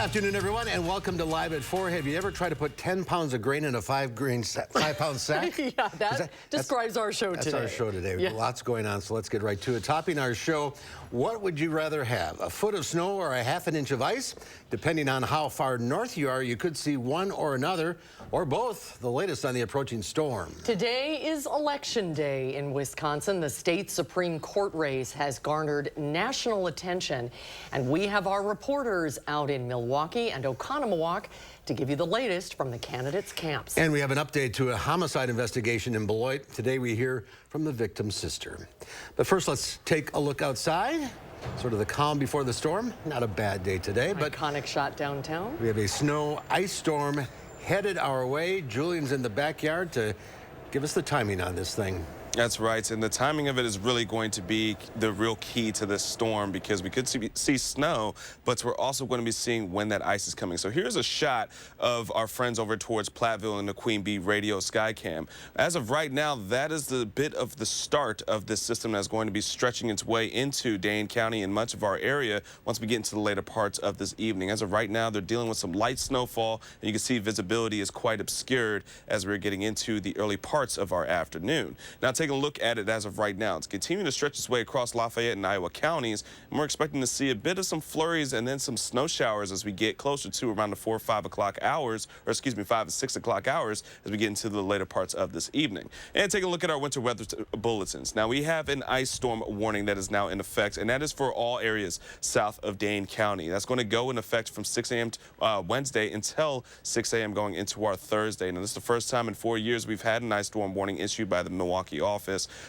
afternoon, everyone, and welcome to Live at 4. Have you ever tried to put 10 pounds of grain in a 5-pound sack? Yeah, that describes our show today. That's our show today. Yeah. Lots going on, so let's get right to it. Topping our show, what would you rather have, a foot of snow or a half an inch of ice? Depending on how far north you are, you could see one or another, or both. The latest on the approaching storm. Today is Election Day in Wisconsin. The state Supreme Court race has garnered national attention, and we have our reporters out in Milwaukee and Oconomowoc to give you the latest from the candidates' camps. And we have an update to a homicide investigation in Beloit. Today we hear from the victim's sister. But first, let's take a look outside. Sort of the calm before the storm. Not a bad day today, but iconic shot downtown. We have a snow ice storm headed our way. Julian's in the backyard to give us the timing on this thing. That's right, and the timing of it is really going to be the real key to this storm, because we could see snow, but we're also going to be seeing when that ice is coming. So here's a shot of our friends over towards Platteville and the Queen Bee radio Skycam. As of right now, that is the bit of the start of this system that's going to be stretching its way into Dane County and much of our area once we get into the later parts of this evening. As of right now, they're dealing with some light snowfall, and you can see visibility is quite obscured as we're getting into the early parts of our afternoon. Now, taking a look at it as of right now, it's continuing to stretch its way across Lafayette and Iowa counties, and we're expecting to see a bit of some flurries and then some snow showers as we get closer to around the 4 or 5 o'clock hours, or excuse me, 5 to 6 o'clock hours as we get into the later parts of this evening. And taking a look at our winter weather bulletins. Now, we have an ice storm warning that is now in effect, and that is for all areas south of Dane County. That's going to go in effect from 6 a.m. Wednesday until 6 a.m. going into our Thursday. Now, this is the first time in 4 years we've had an ice storm warning issued by the Milwaukee office.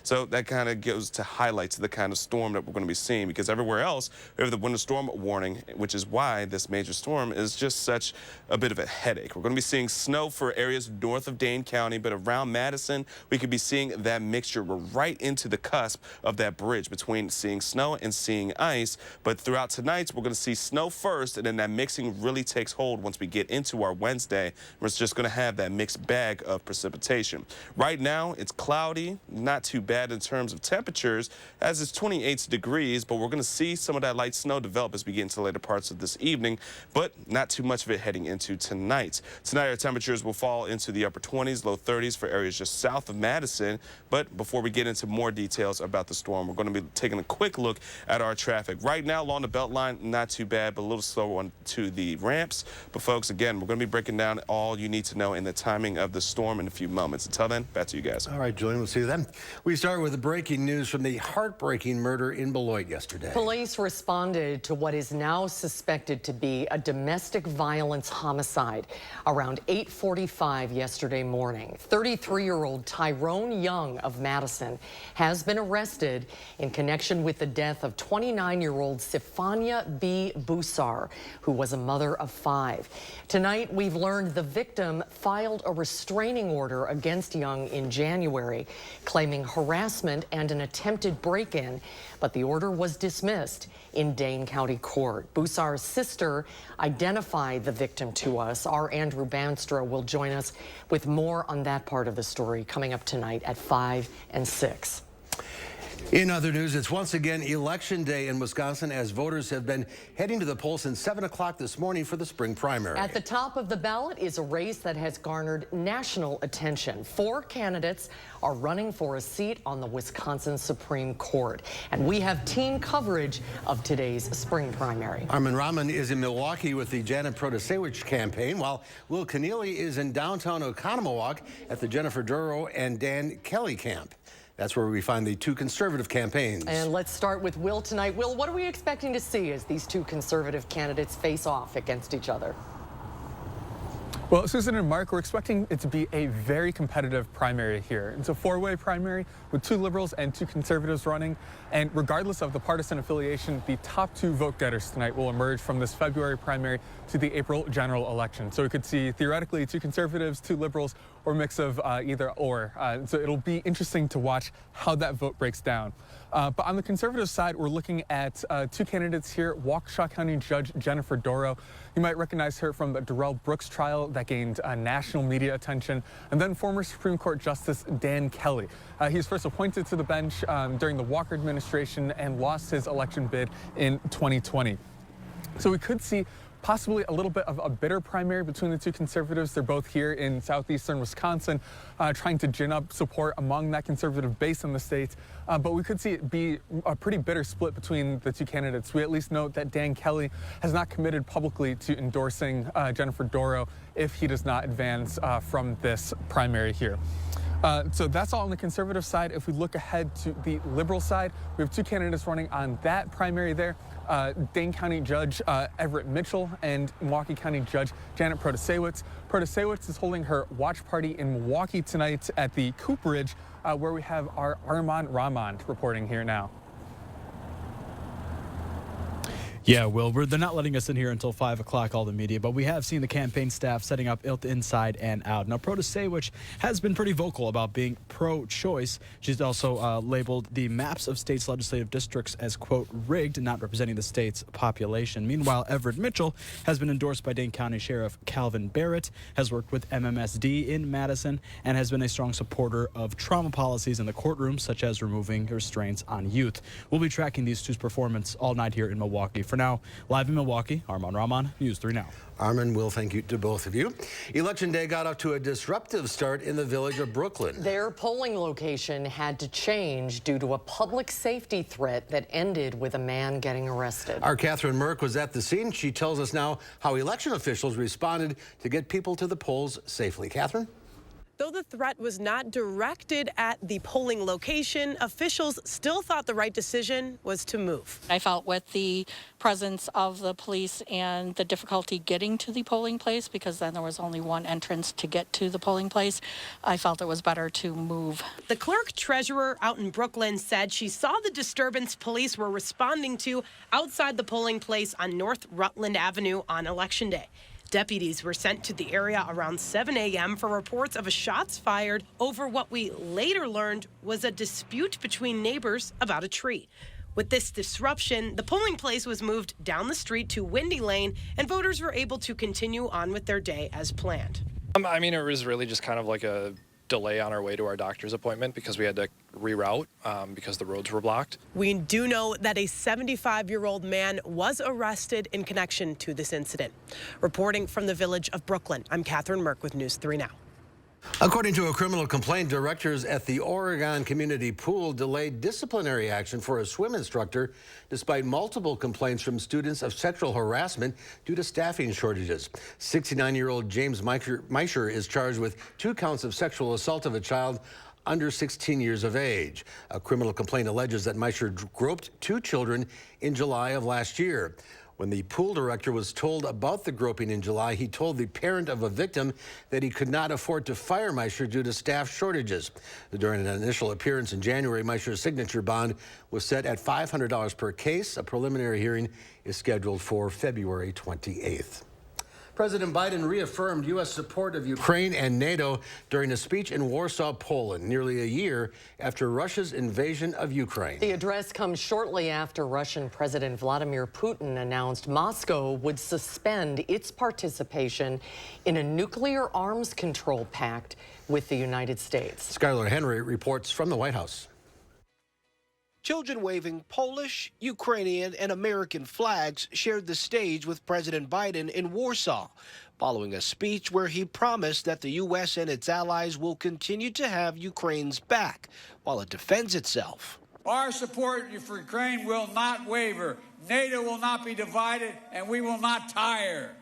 So that kind of goes to highlight the kind of storm that we're going to be seeing, because everywhere else we have the winter storm warning, which is why this major storm is just such a bit of a headache. We're going to be seeing snow for areas north of Dane County, but around Madison, we could be seeing that mixture. We're right into the cusp of that bridge between seeing snow and seeing ice. But throughout tonight, we're going to see snow first, and then that mixing really takes hold once we get into our Wednesday. We're just going to have that mixed bag of precipitation. Right now, it's cloudy, not too bad in terms of temperatures, as it's 28 degrees, but we're going to see some of that light snow develop as we get into the later parts of this evening, but not too much of it heading into tonight. Tonight, our temperatures will fall into the upper 20s, low 30s for areas just south of Madison. But before we get into more details about the storm, we're going to be taking a quick look at our traffic. Right now, along the Beltline, not too bad, but a little slower on to the ramps. But folks, again, we're going to be breaking down all you need to know in the timing of the storm in a few moments. Until then, back to you guys. All right, Julian, we'll see you then. We start with the breaking news from the heartbreaking murder in Beloit yesterday. Police responded to what is now suspected to be a domestic violence homicide around 8:45 yesterday morning. 33-year-old Tyrone Young of Madison has been arrested in connection with the death of 29-year-old Sifania B. Busar, who was a mother of 5. Tonight, we've learned the victim filed a restraining order against Young in January, claiming harassment and an attempted break-in, but the order was dismissed in Dane County Court. Busar's sister identified the victim to us. Our Andrew Banstra will join us with more on that part of the story coming up tonight at 5 and 6. In other news, it's once again Election Day in Wisconsin, as voters have been heading to the polls since 7 o'clock this morning for the spring primary. At the top of the ballot is a race that has garnered national attention. 4 candidates are running for a seat on the Wisconsin Supreme Court, and we have team coverage of today's spring primary. Armin Rahman is in Milwaukee with the Janet Protasewicz campaign, while Will Keneally is in downtown Oconomowoc at the Jennifer Duro and Dan Kelly camp. That's where we find the 2 conservative campaigns. And let's start with Will tonight. Will, what are we expecting to see as these 2 conservative candidates face off against each other? Well, Susan and Mark, we're expecting it to be a very competitive primary here. It's a 4-way primary with 2 liberals and 2 conservatives running. And regardless of the partisan affiliation, the top 2 vote getters tonight will emerge from this February primary to the April general election. So we could see theoretically 2 conservatives, 2 liberals, or a mix of either or. So it'll be interesting to watch how that vote breaks down. But on the conservative side, we're looking at 2 candidates here. Waukesha County Judge Jennifer Duro. You might recognize her from the Darrell Brooks trial that gained national media attention. And then former Supreme Court Justice Dan Kelly. He was first appointed to the bench during the Walker administration and lost his election bid in 2020. So we could see possibly a little bit of a bitter primary between the two conservatives. They're both here in southeastern Wisconsin, trying to gin up support among that conservative base in the state. But we could see it be a pretty bitter split between the two candidates. We at least note that Dan Kelly has not committed publicly to endorsing Jennifer Dorow if he does not advance from this primary here. So that's all on the conservative side. If we look ahead to the liberal side, we have two candidates running on that primary there. Dane County Judge Everett Mitchell and Milwaukee County Judge Janet Protasewicz. Protasewicz is holding her watch party in Milwaukee tonight at the Cooperage, where we have our Armand Rahman reporting here now. Yeah, Will, they're not letting us in here until 5 o'clock, all the media, but we have seen the campaign staff setting up inside and out. Now, Protasewicz has been pretty vocal about being pro-choice. She's also labeled the maps of states' legislative districts as, quote, rigged, not representing the state's population. Meanwhile, Everett Mitchell has been endorsed by Dane County Sheriff Calvin Barrett, has worked with MMSD in Madison, and has been a strong supporter of trauma policies in the courtroom, such as removing restraints on youth. We'll be tracking these two's performance all night here in Milwaukee. For now, live in Milwaukee, Armand Rahman, News 3 Now. Armin, Will, thank you to both of you. Election day got off to a disruptive start in the village of Brooklyn. Their polling location had to change due to a public safety threat that ended with a man getting arrested. Our Catherine Merck was at the scene. She tells us now how election officials responded to get people to the polls safely. Catherine? Though the threat was not directed at the polling location, officials still thought the right decision was to move. I felt with the presence of the police and the difficulty getting to the polling place, because then there was only one entrance to get to the polling place, I felt it was better to move. The clerk treasurer out in Brooklyn said she saw the disturbance police were responding to outside the polling place on North Rutland Avenue on Election Day. Deputies were sent to the area around 7 a.m. for reports of shots fired over what we later learned was a dispute between neighbors about a tree. With this disruption, the polling place was moved down the street to Windy Lane, and voters were able to continue on with their day as planned. I mean, it was really just kind of like a delay on our way to our doctor's appointment because we had to reroute because the roads were blocked. We do know that a 75-year-old man was arrested in connection to this incident. Reporting from the village of Brooklyn, I'm Catherine Merck with News 3 Now. According to a criminal complaint, directors at the Oregon Community Pool delayed disciplinary action for a swim instructor despite multiple complaints from students of sexual harassment due to staffing shortages. 69-year-old James Meisher is charged with 2 counts of sexual assault of a child under 16 years of age. A criminal complaint alleges that Meisher groped 2 children in July of last year. When the pool director was told about the groping in July, he told the parent of a victim that he could not afford to fire Meisher due to staff shortages. During an initial appearance in January, Meisher's signature bond was set at $500 per case. A preliminary hearing is scheduled for February 28th. President Biden reaffirmed U.S. support of Ukraine and NATO during a speech in Warsaw, Poland, nearly a year after Russia's invasion of Ukraine. The address comes shortly after Russian President Vladimir Putin announced Moscow would suspend its participation in a nuclear arms control pact with the United States. Skylar Henry reports from the White House. Children waving Polish, Ukrainian, and American flags shared the stage with President Biden in Warsaw, following a speech where he promised that the U.S. and its allies will continue to have Ukraine's back while it defends itself. Our support for Ukraine will not waver. NATO will not be divided, and we will not tire.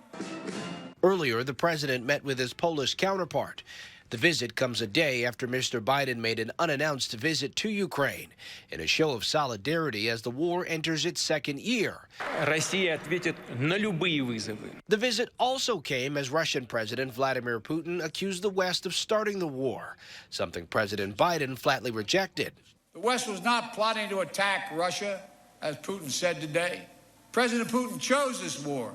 Earlier, the president met with his Polish counterpart. The visit comes a day after Mr. Biden made an unannounced visit to Ukraine in a show of solidarity as the war enters its second year. Россия ответит на любые вызовы. The visit also came as Russian President Vladimir Putin accused the West of starting the war, something President Biden flatly rejected. The West was not plotting to attack Russia, as Putin said today. President Putin chose this war.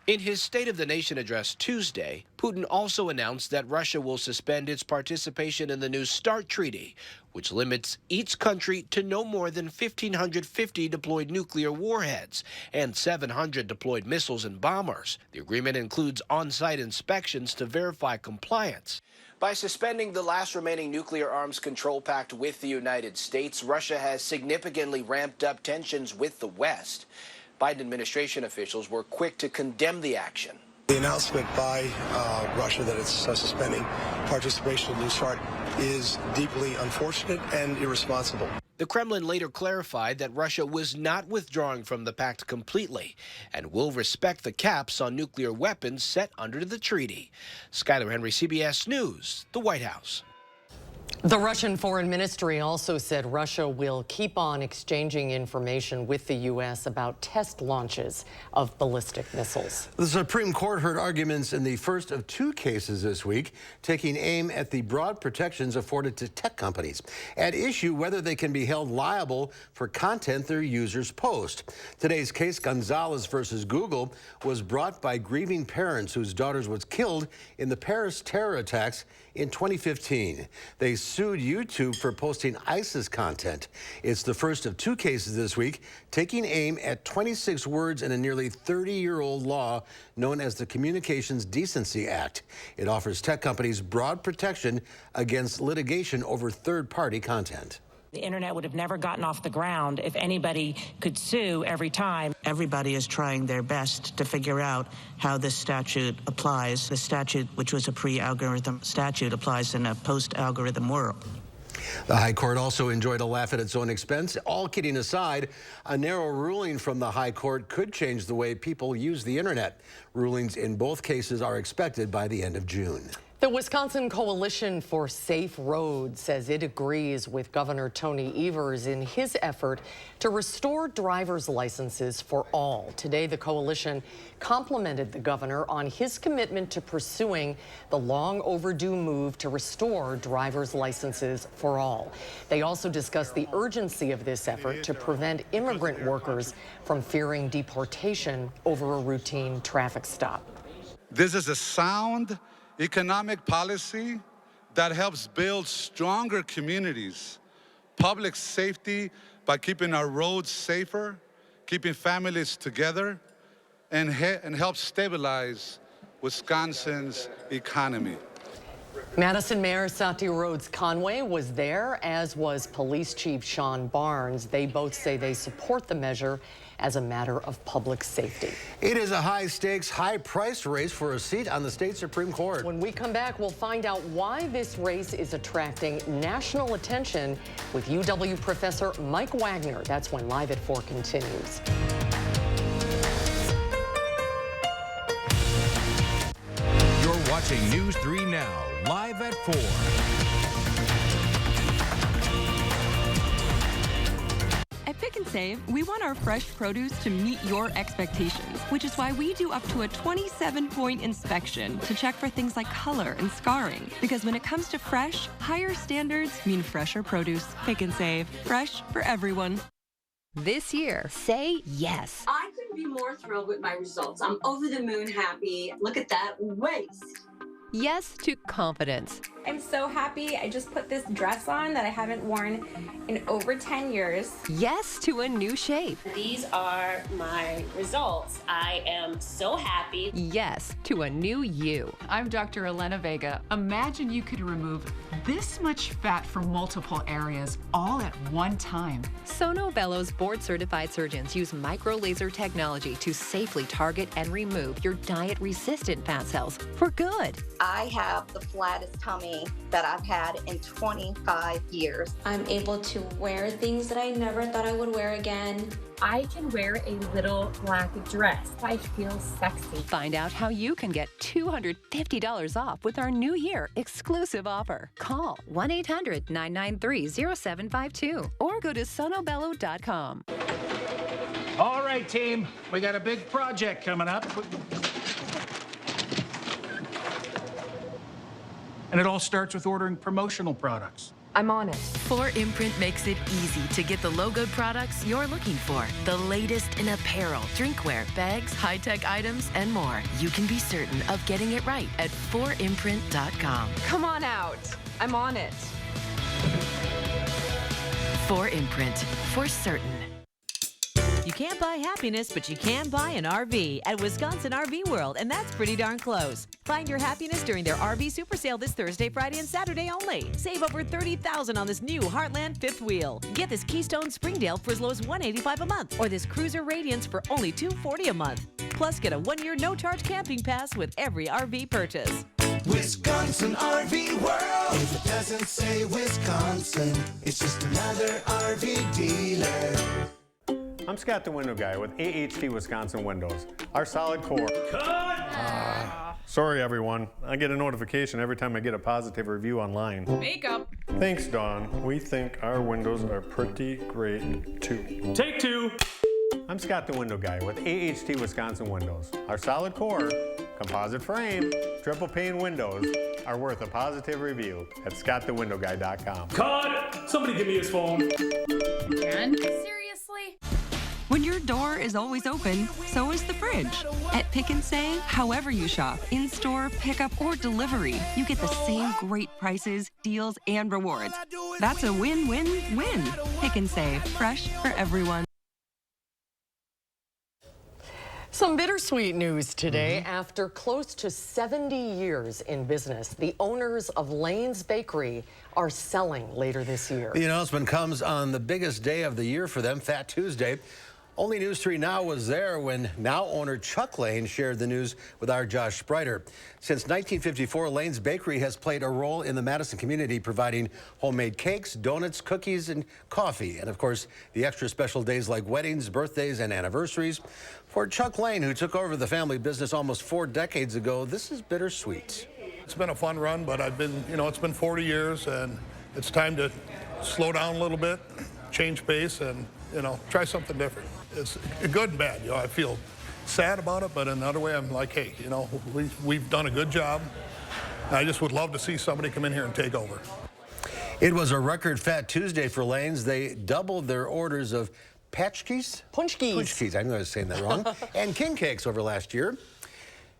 In his State of the Nation address Tuesday, Putin also announced that Russia will suspend its participation in the New START treaty, which limits each country to no more than 1,550 deployed nuclear warheads and 700 deployed missiles and bombers. The agreement includes on-site inspections to verify compliance. By suspending the last remaining nuclear arms control pact with the United States, Russia has significantly ramped up tensions with the West. Biden administration officials were quick to condemn the action. The announcement by Russia that it's suspending participation in the new START is deeply unfortunate and irresponsible. The Kremlin later clarified that Russia was not withdrawing from the pact completely and will respect the caps on nuclear weapons set under the treaty. Skylar Henry, CBS News, the White House. The Russian Foreign Ministry also said Russia will keep on exchanging information with the U.S. about test launches of ballistic missiles. The Supreme Court heard arguments in the first of two cases this week, taking aim at the broad protections afforded to tech companies. At issue whether they can be held liable for content their users post. Today's case, Gonzalez versus Google, was brought by grieving parents whose daughters was killed in the Paris terror attacks in 2015. They sued YouTube for posting ISIS content. It's the first of two cases this week, taking aim at 26 words in a nearly 30-year-old law known as the Communications Decency Act. It offers tech companies broad protection against litigation over third-party content. The internet would have never gotten off the ground if anybody could sue every time. Everybody is trying their best to figure out how this statute applies. The statute, which was a pre-algorithm statute, applies in a post-algorithm world. The High Court also enjoyed a laugh at its own expense. All kidding aside, a narrow ruling from the High Court could change the way people use the internet. Rulings in both cases are expected by the end of June. The Wisconsin Coalition for Safe Roads says it agrees with Governor Tony Evers in his effort to restore driver's licenses for all. Today, the coalition complimented the governor on his commitment to pursuing the long overdue move to restore driver's licenses for all. They also discussed the urgency of this effort to prevent immigrant workers from fearing deportation over a routine traffic stop. This is a sound economic policy that helps build stronger communities, public safety by keeping our roads safer, keeping families together, and help stabilize Wisconsin's economy. Madison Mayor Sati Rhodes Conway was there, as was Police Chief Sean Barnes. They both say they support the measure as a matter of public safety. It is a high-stakes, high-priced race for a seat on the state Supreme Court. When we come back, we'll find out why this race is attracting national attention with UW professor Mike Wagner. That's when Live at 4 continues. You're watching News 3 Now, Live at 4. At Pick and Save, we want our fresh produce to meet your expectations, which is why we do up to a 27-point inspection to check for things like color and scarring. Because when it comes to fresh, higher standards mean fresher produce. Pick and Save, fresh for everyone. This year, say yes. I couldn't be more thrilled with my results. I'm over the moon happy. Look at that waist. Yes to confidence. I'm so happy. I just put this dress on that I haven't worn in over 10 years. Yes to a new shape. These are my results. I am so happy. Yes to a new you. I'm Dr. Elena Vega. Imagine you could remove this much fat from multiple areas all at one time. Sono Bello's board-certified surgeons use micro-laser technology to safely target and remove your diet-resistant fat cells for good. I have the flattest tummy that I've had in 25 years. I'm able to wear things that I never thought I would wear again. I can wear a little black dress. I feel sexy. Find out how you can get $250 off with our New Year exclusive offer. Call 1-800-993-0752 or go to sonobello.com. All right, team, we got a big project coming up. And it all starts with ordering promotional products. I'm on it. 4imprint makes it easy to get the logoed products you're looking for. The latest in apparel, drinkware, bags, high-tech items, and more. You can be certain of getting it right at 4imprint.com. Come on out. I'm on it. 4imprint, for certain. You can't buy happiness, but you can buy an RV at Wisconsin RV World, and that's pretty darn close. Find your happiness during their RV Super Sale this Thursday, Friday, and Saturday only. Save over $30,000 on this new Heartland fifth wheel. Get this Keystone Springdale for as low as $185 a month, or this Cruiser Radiance for only $240 a month. Plus, get a 1-year no-charge camping pass with every RV purchase. Wisconsin RV World. If it doesn't say Wisconsin, it's just another RV dealer. I'm Scott the Window Guy with AHT Wisconsin Windows. Our solid core. Sorry everyone, I get a notification every time I get a positive review online. Makeup. Thanks, Dawn. We think our windows are pretty great too. Take two. I'm Scott the Window Guy with AHT Wisconsin Windows. Our solid core, composite frame, triple pane windows are worth a positive review at scottthewindowguy.com. Cut! Somebody give me his phone. Again? Seriously? When your door is always open, so is the fridge. At Pick and Save, however you shop, in-store, pickup, or delivery, you get the same great prices, deals, and rewards. That's a win-win-win. Pick and Save, fresh for everyone. Some bittersweet news today. After close to 70 years in business, the owners of Lane's Bakery are selling later this year. The announcement comes on the biggest day of the year for them, Fat Tuesday. Only News 3 Now was there when now owner Chuck Lane shared the news with our Josh Spreiter. Since 1954, Lane's Bakery has played a role in the Madison community, providing homemade cakes, donuts, cookies, and coffee. And of course, the extra special days like weddings, birthdays, and anniversaries. For Chuck Lane, who took over the family business almost 4 decades ago, this is bittersweet. It's been a fun run, but it's been 40 years, and it's time to slow down a little bit, change pace, and, try something different. It's good and bad. I feel sad about it, but in another way, I'm like, hey, we've done a good job. I just would love to see somebody come in here and take over. It was a record Fat Tuesday for Lane's. They doubled their orders of Punchkis? Punchkis, I know I was saying that wrong. And king cakes over last year.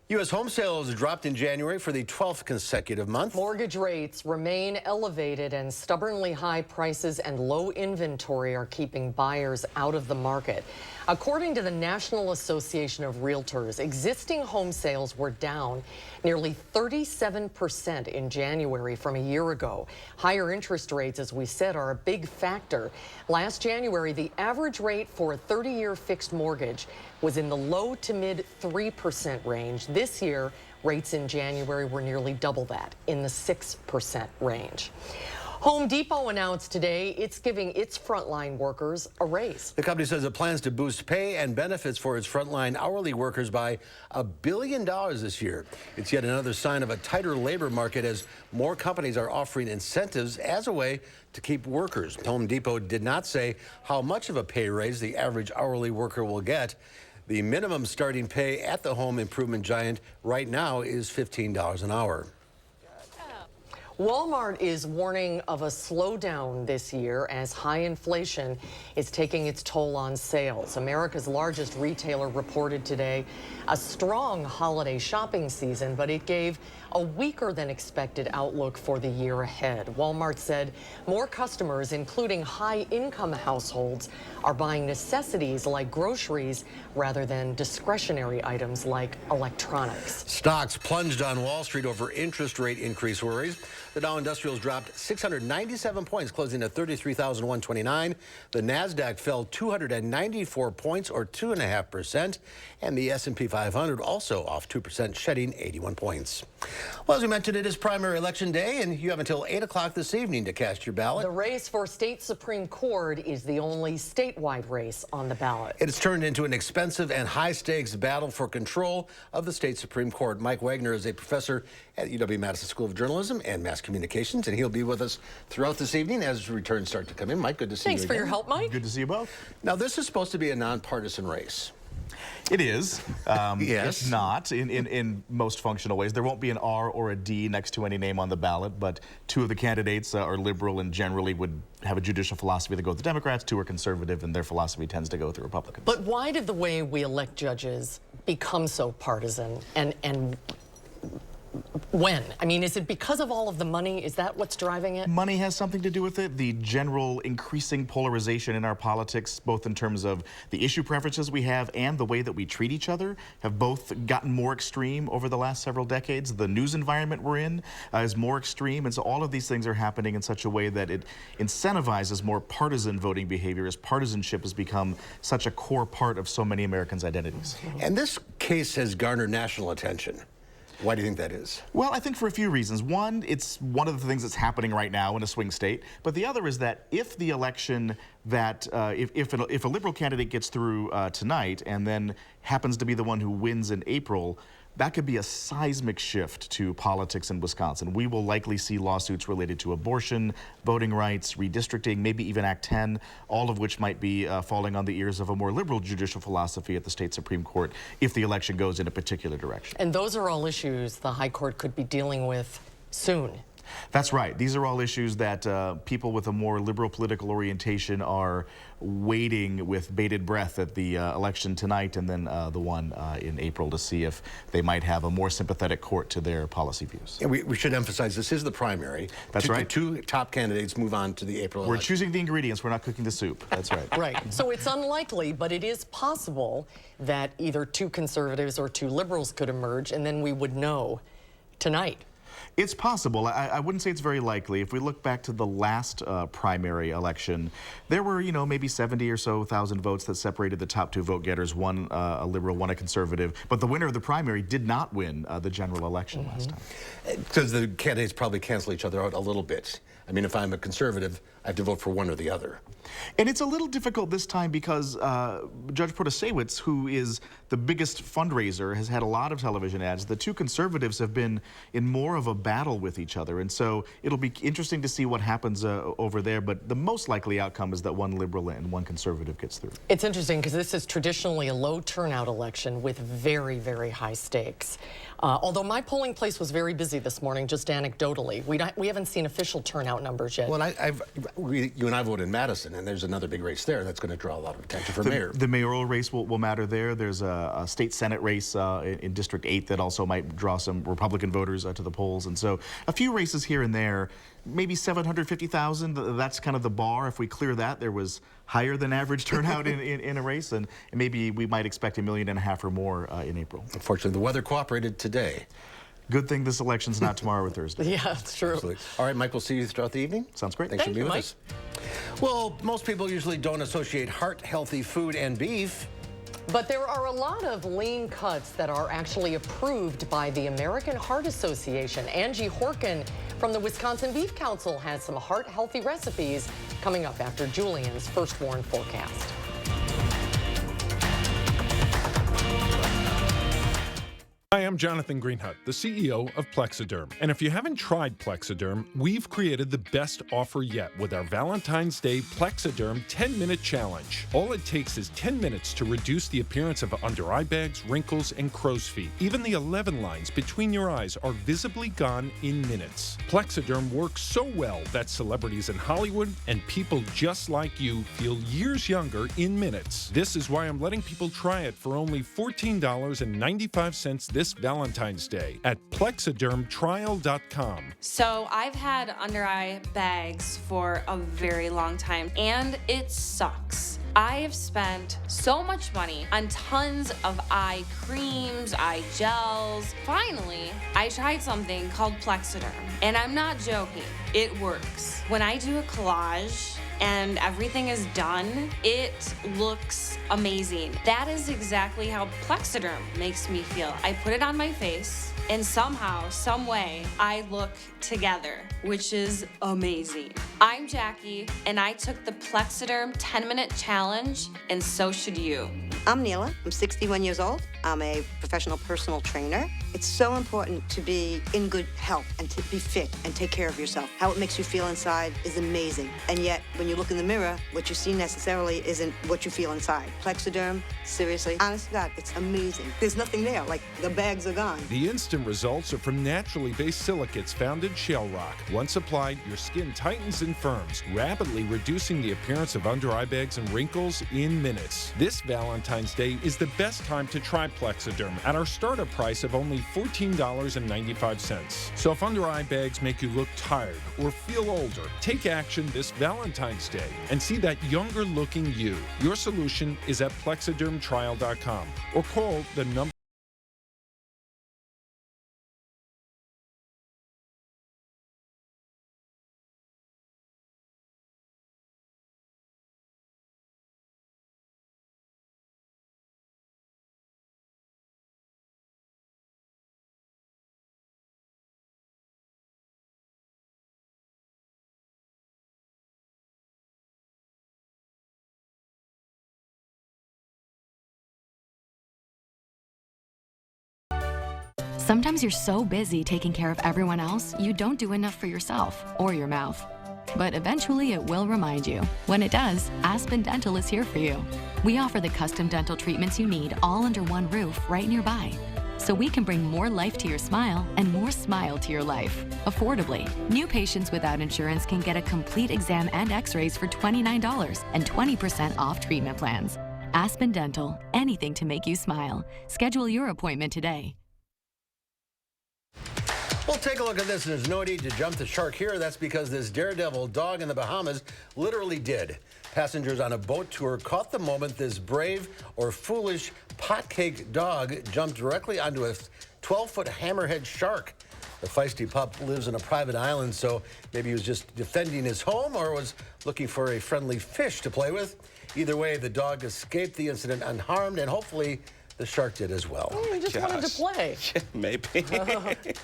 U.S. home sales dropped in January for the 12th consecutive month. Mortgage rates remain elevated, and stubbornly high prices and low inventory are keeping buyers out of the market. According to the National Association of Realtors, existing home sales were down nearly 37% in January from a year ago. Higher interest rates, as we said, are a big factor. Last January, the average rate for a 30-year fixed mortgage was in the low to mid 3% range. This year, rates in January were nearly double that, in the 6% range. Home Depot announced today it's giving its frontline workers a raise. The company says it plans to boost pay and benefits for its frontline hourly workers by $1 billion this year. It's yet another sign of a tighter labor market as more companies are offering incentives as a way to keep workers. Home Depot did not say how much of a pay raise the average hourly worker will get. The minimum starting pay at the home improvement giant right now is $15 an hour. Walmart is warning of a slowdown this year as high inflation is taking its toll on sales. America's largest retailer reported today a strong holiday shopping season, but it gave a weaker than expected outlook for the year ahead. Walmart said more customers, including high-income households, are buying necessities like groceries rather than discretionary items like electronics. Stocks plunged on Wall Street over interest rate increase worries. The Dow Industrials dropped 697 points, closing at 33,129. The Nasdaq fell 294 points, or 2.5%, and the S&P 500 also off 2%, shedding 81 points. Well, as we mentioned, it is primary election day, and you have until 8 o'clock this evening to cast your ballot. The race for state Supreme Court is the only statewide race on the ballot. It's turned into an expensive and high-stakes battle for control of the state Supreme Court. Mike Wagner is a professor at UW-Madison School of Journalism and Mass Communications, and he'll be with us throughout this evening as returns start to come in. Mike, good to see you again. Thanks for your help, Mike. Good to see you both. Now, this is supposed to be a nonpartisan race. It is. Yes. It's not in most functional ways. There won't be an R or a D next to any name on the ballot, but 2 of the candidates are liberal and generally would have a judicial philosophy that goes with the Democrats. 2 are conservative, and their philosophy tends to go with the Republicans. But why did the way we elect judges become so partisan? And When? I mean, is it because of all of the money? Is that what's driving it? Money has something to do with it. The general increasing polarization in our politics, both in terms of the issue preferences we have and the way that we treat each other, have both gotten more extreme over the last several decades. The news environment we're in is more extreme, and so all of these things are happening in such a way that it incentivizes more partisan voting behavior, as partisanship has become such a core part of so many Americans' identities. And this case has garnered national attention. Why do you think that is? Well, I think for a few reasons. One, it's one of the things that's happening right now in a swing state. But the other is that if the election that, if a liberal candidate gets through tonight and then happens to be the one who wins in April, that could be a seismic shift to politics in Wisconsin. We will likely see lawsuits related to abortion, voting rights, redistricting, maybe even Act 10, all of which might be falling on the ears of a more liberal judicial philosophy at the state Supreme Court if the election goes in a particular direction. And those are all issues the High Court could be dealing with soon. That's right. These are all issues that people with a more liberal political orientation are waiting with bated breath at the election tonight and then the one in April to see if they might have a more sympathetic court to their policy views. And we should emphasize this is the primary. That's right. The two top candidates move on to the April We're election. choosing the ingredients. We're not cooking the soup. That's right. Right. So it's unlikely, but it is possible that either two conservatives or two liberals could emerge, and then we would know tonight. It's possible. I wouldn't say it's very likely. If we look back to the last primary election, there were, maybe 70 or so thousand votes that separated the top two vote getters, one a liberal, one a conservative. But the winner of the primary did not win the general election last time. Because the candidates probably cancel each other out a little bit. I mean, if I'm a conservative, I have to vote for one or the other. And it's a little difficult this time because Judge Protasewicz, who is the biggest fundraiser, has had a lot of television ads. The two conservatives have been in more of a battle with each other, and so it'll be interesting to see what happens over there, but the most likely outcome is that one liberal and one conservative gets through. It's interesting because this is traditionally a low turnout election with very, very high stakes. Although my polling place was very busy this morning, just anecdotally. We haven't seen official turnout numbers yet. Well, you and I voted in Madison, and there's another big race there that's going to draw a lot of attention for mayor. The mayoral race will matter there. There's a state senate race in District 8 that also might draw some Republican voters to the polls. And so a few races here and there, maybe 750,000, that's kind of the bar. If we clear that, there was higher than average turnout in a race, and maybe we might expect 1.5 million or more in April. Unfortunately, the weather cooperated today. Good thing this election's not tomorrow or Thursday. Yeah, it's true. Absolutely. All right, Mike, we'll see you throughout the evening. Sounds great. Thanks for being with Mike. us. Well, most people usually don't associate heart-healthy food and beef. But there are a lot of lean cuts that are actually approved by the American Heart Association. Angie Horkin from the Wisconsin Beef Council has some heart-healthy recipes coming up after Julian's First Warn forecast. Hi, I'm Jonathan Greenhut, the CEO of Plexiderm. And if you haven't tried Plexiderm, we've created the best offer yet with our Valentine's Day Plexiderm 10-minute challenge. All it takes is 10 minutes to reduce the appearance of under eye bags, wrinkles, and crow's feet. Even the 11 lines between your eyes are visibly gone in minutes. Plexiderm works so well that celebrities in Hollywood and people just like you feel years younger in minutes. This is why I'm letting people try it for only $14.95 this Valentine's Day at plexidermtrial.com. So I've had under eye bags for a very long time, and it sucks. I have spent so much money on tons of eye creams, eye gels. Finally, I tried something called Plexiderm, and I'm not joking. It works. When I do a collage and everything is done, it looks amazing. That is exactly how Plexiderm makes me feel. I put it on my face, and somehow, some way, I look together, which is amazing. I'm Jackie, and I took the Plexiderm 10-minute challenge, and so should you. I'm Neela. I'm 61 years old. I'm a professional personal trainer. It's so important to be in good health and to be fit and take care of yourself. How it makes you feel inside is amazing. And yet, when you look in the mirror, what you see necessarily isn't what you feel inside. Plexiderm, seriously, honest to God, it's amazing. There's nothing there, like the bags are gone. The instant results are from naturally based silicates found in shell rock. Once applied, your skin tightens and firms, rapidly reducing the appearance of under eye bags and wrinkles in minutes. This Valentine's Day is the best time to try Plexiderm at our starter price of only $14.95. So if under-eye bags make you look tired or feel older, take action this Valentine's Day and see that younger-looking you. Your solution is at plexidermtrial.com or call the number. Sometimes you're so busy taking care of everyone else, you don't do enough for yourself or your mouth. But eventually it will remind you. When it does, Aspen Dental is here for you. We offer the custom dental treatments you need all under one roof right nearby. So we can bring more life to your smile and more smile to your life, affordably. New patients without insurance can get a complete exam and x-rays for $29 and 20% off treatment plans. Aspen Dental, anything to make you smile. Schedule your appointment today. Well, take a look at this. There's no need to jump the shark here. That's because this daredevil dog in the Bahamas literally did. Passengers on a boat tour caught the moment this brave or foolish potcake dog jumped directly onto a 12-foot hammerhead shark. The feisty pup lives in a private island, so maybe he was just defending his home or was looking for a friendly fish to play with. Either way, the dog escaped the incident unharmed, and hopefully the shark did as well. He just wanted to play. Yeah, maybe.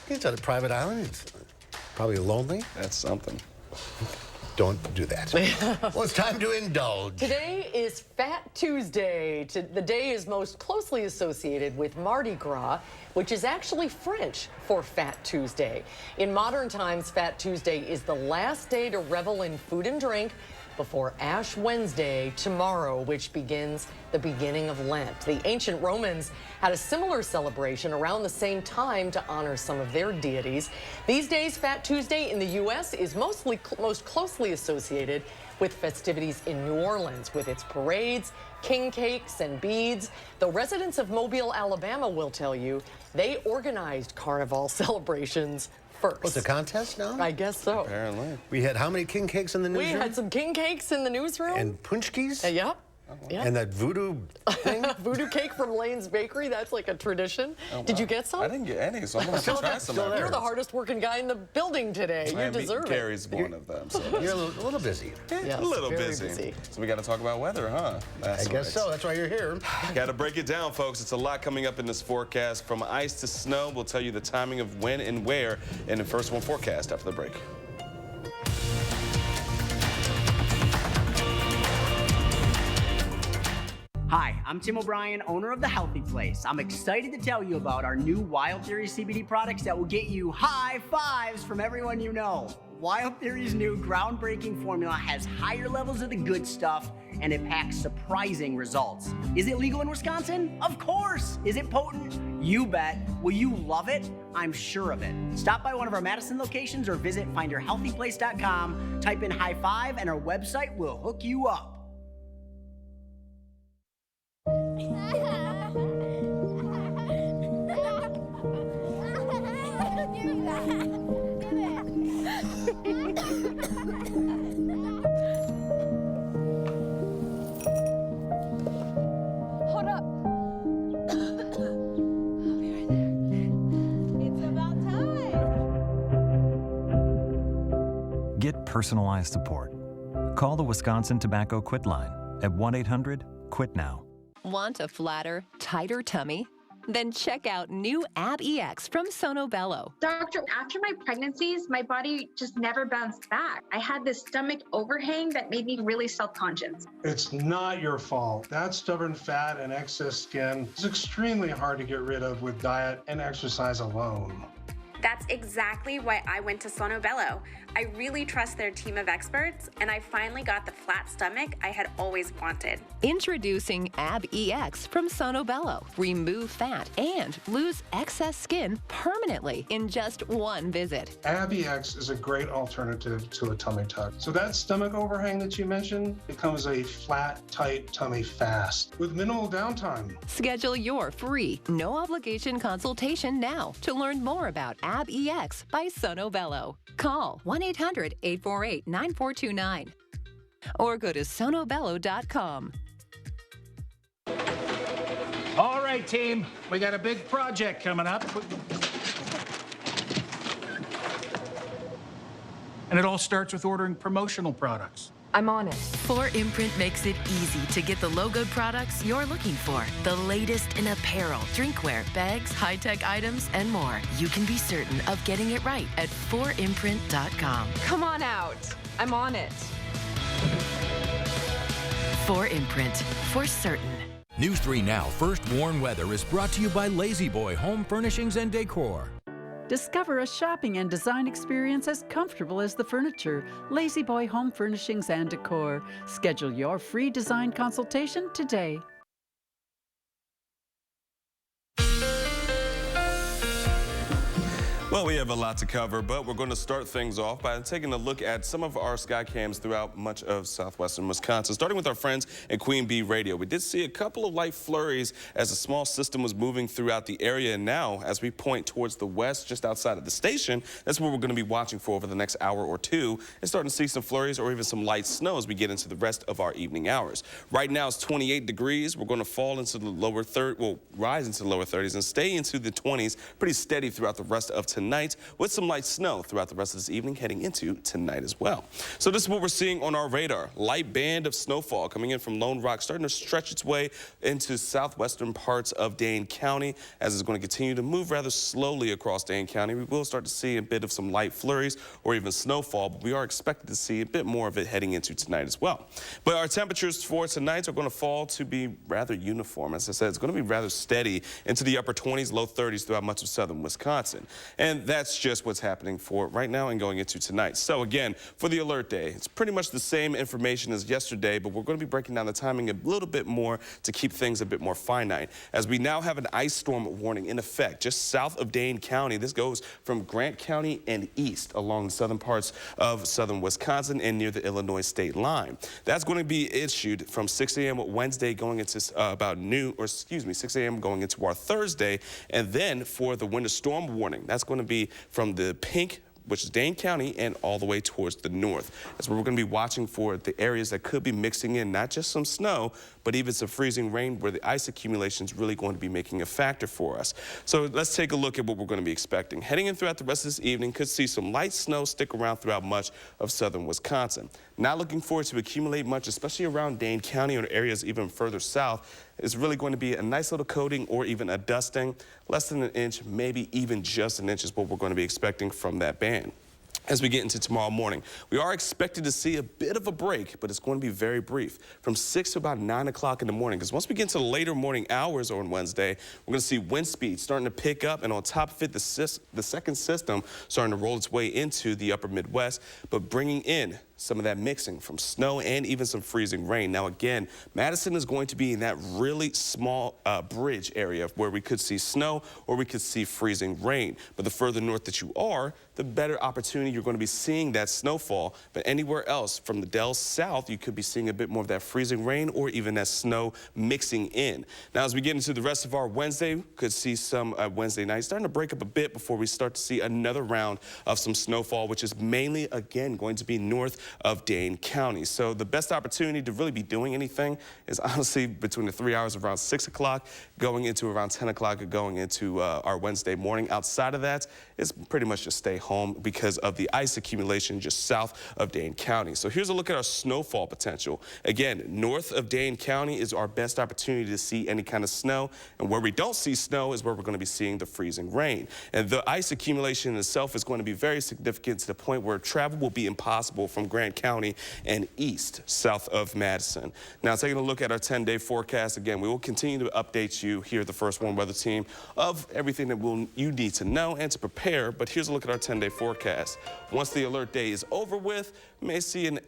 He's on a private island. He's probably lonely. That's something. Don't do that. Well, it's time to indulge. Today is Fat Tuesday. The day is most closely associated with Mardi Gras, which is actually French for Fat Tuesday. In modern times, Fat Tuesday is the last day to revel in food and drink before Ash Wednesday tomorrow, which begins the beginning of Lent. The ancient Romans had a similar celebration around the same time to honor some of their deities. These days, Fat Tuesday in the U.S. is most closely associated with festivities in New Orleans, with its parades, king cakes, and beads. Though residents of Mobile, Alabama will tell you they organized carnival celebrations first. What's a contest now? I guess so. Apparently. We had how many king cakes in the newsroom? We had some king cakes in the newsroom. And punchkis? Yep. Yeah. And that voodoo thing? Voodoo cake from Lane's Bakery, that's like a tradition. Oh, wow. Did you get some? I didn't get any, so I'm going to try some. You're the hardest working guy in the building today. You deserve it. Gary's one of them. So. You're a little busy. Yes, a little very busy. So we got to talk about weather, huh? I guess so. That's why you're here. Got to break it down, folks. It's a lot coming up in this forecast. From ice to snow, we'll tell you the timing of when and where in the First One forecast after the break. Hi, I'm Tim O'Brien, owner of The Healthy Place. I'm excited to tell you about our new Wild Theory CBD products that will get you high fives from everyone you know. Wild Theory's new groundbreaking formula has higher levels of the good stuff, and it packs surprising results. Is it legal in Wisconsin? Of course! Is it potent? You bet. Will you love it? I'm sure of it. Stop by one of our Madison locations or visit findyourhealthyplace.com, type in high five, and our website will hook you up. Hold up. I'll be right there. It's about time. Get personalized support. Call the Wisconsin Tobacco Quit Line at 1-800-QUIT-NOW. Want a flatter, tighter tummy? Then check out new Ab EX from Sono Bello. Doctor, after my pregnancies, my body just never bounced back. I had this stomach overhang that made me really self-conscious. It's not your fault. That stubborn fat and excess skin is extremely hard to get rid of with diet and exercise alone. That's exactly why I went to Sono Bello. I really trust their team of experts, and I finally got the flat stomach I had always wanted. Introducing Ab-EX from Sono Bello. Remove fat and lose excess skin permanently in just one visit. Ab-EX is a great alternative to a tummy tuck. So that stomach overhang that you mentioned becomes a flat, tight tummy fast with minimal downtime. Schedule your free, no-obligation consultation now to learn more about Ab-EX by Sono Bello. Call 1-800-848-9429 or go to sonobello.com. All right, team, we got a big project coming up. And it all starts with ordering promotional products. I'm on it. 4imprint makes it easy to get the logoed products you're looking for. The latest in apparel, drinkware, bags, high-tech items, and more. You can be certain of getting it right at 4imprint.com. Come on out. I'm on it. 4imprint, for certain. News 3 Now First Warn Weather is brought to you by Lazy Boy Home Furnishings and Decor. Discover a shopping and design experience as comfortable as the furniture. Lazy Boy Home Furnishings and Decor. Schedule your free design consultation today. Well, we have a lot to cover, but we're going to start things off by taking a look at some of our sky cams throughout much of southwestern Wisconsin. Starting with our friends at Queen Bee Radio. We did see a couple of light flurries as a small system was moving throughout the area. And now, as we point towards the west, just outside of the station, that's what we're going to be watching for over the next hour or two. And starting to see some flurries or even some light snow as we get into the rest of our evening hours. Right now, it's 28 degrees. We're going to fall into the lower 30s, well, rise into the lower 30s and stay into the 20s pretty steady throughout the rest of tonight, with some light snow throughout the rest of this evening heading into tonight as well. So this is what we're seeing on our radar. Light band of snowfall coming in from Lone Rock, starting to stretch its way into southwestern parts of Dane County. As it's going to continue to move rather slowly across Dane County, we will start to see a bit of some light flurries or even snowfall, but we are expected to see a bit more of it heading into tonight as well. But our temperatures for tonight are going to fall to be rather uniform. As I said, it's going to be rather steady into the upper 20s, low 30s throughout much of southern Wisconsin. And that's just what's happening for right now and going into tonight. So again, for the alert day, it's pretty much the same information as yesterday, but we're going to be breaking down the timing a little bit more to keep things a bit more finite. As we now have an ice storm warning in effect just south of Dane County. This goes from Grant County and east along the southern parts of southern Wisconsin and near the Illinois state line. That's going to be issued from 6 a.m. Wednesday going into about noon, or excuse me, 6 a.m. going into our Thursday. And then for the winter storm warning, that's going to be from the pink, which is Dane County, and all the way towards the north. That's where we're going to be watching for the areas that could be mixing in not just some snow, but even some freezing rain where the ice accumulation is really going to be making a factor for us. So let's take a look at what we're going to be expecting. Heading in throughout the rest of this evening, could see some light snow stick around throughout much of southern Wisconsin. Not looking forward to accumulate much, especially around Dane County or areas even further south. It's really going to be a nice little coating or even a dusting. Less than an inch, maybe even just an inch is what we're going to be expecting from that band. As we get into tomorrow morning, we are expected to see a bit of a break, but it's going to be very brief, from 6 to about 9 o'clock in the morning. Because once we get into the later morning hours on Wednesday, we're going to see wind speed starting to pick up, and on top of it, the second system starting to roll its way into the upper Midwest, but bringing in some of that mixing from snow and even some freezing rain. Now again, Madison is going to be in that really small bridge area where we could see snow or we could see freezing rain. But the further north that you are, the better opportunity you're going to be seeing that snowfall. But anywhere else from the Dells south, you could be seeing a bit more of that freezing rain or even that snow mixing in. Now as we get into the rest of our Wednesday, we could see some Wednesday night starting to break up a bit before we start to see another round of some snowfall, which is mainly again going to be north of Dane County. So the best opportunity to really be doing anything is honestly between the 3 hours of around 6 o'clock going into around 10 o'clock going into our Wednesday morning. Outside of that, it's pretty much just stay home because of the ice accumulation just south of Dane County. So here's a look at our snowfall potential. Again, north of Dane County is our best opportunity to see any kind of snow. And where we don't see snow is where we're going to be seeing the freezing rain. And the ice accumulation itself is going to be very significant to the point where travel will be impossible from Grant County and east, south of Madison. Now, taking a look at our 10-day forecast, again, we will continue to update you here at the First Warn Weather Team of everything that you need to know and to prepare. But here's a look at our 10-day forecast. Once the alert day is over with, we may see an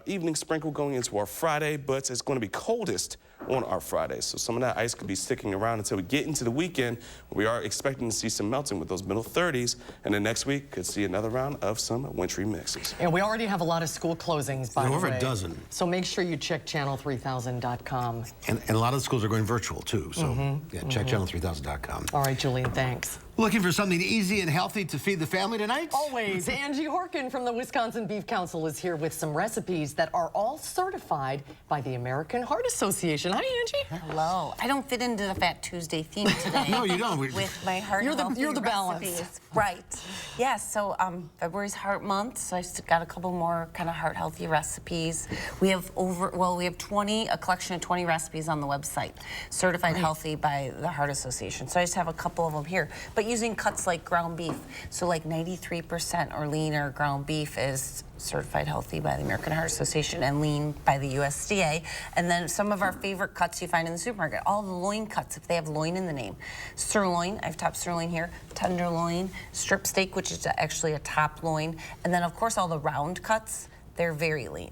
evening sprinkle going into our Friday, but it's going to be coldest on our Friday. So some of that ice could be sticking around until we get into the weekend. We are expecting to see some melting with those middle 30s. And then next week could see another round of some wintry mixes. And we already have a lot of school closings, by the way. Over a dozen. So make sure you check channel3000.com. And a lot of the schools are going virtual, too. So yeah, check channel3000.com. All right, Julian, thanks. Looking for something easy and healthy to feed the family tonight? Always. Angie Horkin from the Wisconsin Beef Council is here with some recipes that are all certified by the American Heart Association. Hi, Angie. Hello. I don't fit into the Fat Tuesday theme today. No, you don't. With my heart You're the balance. recipes. Right. Yeah, so February's Heart Month, so I just got a couple more kind of heart-healthy recipes. We have a collection of 20 recipes on the website, certified healthy by the Heart Association. So I just have a couple of them here. But using cuts like ground beef, so like 93% or leaner ground beef is certified healthy by the American Heart Association and lean by the USDA. And then some of our favorite cuts you find in the supermarket, all the loin cuts, if they have loin in the name. Sirloin, I have top sirloin here, tenderloin, strip steak, which is actually a top loin. And then of course all the round cuts, they're very lean.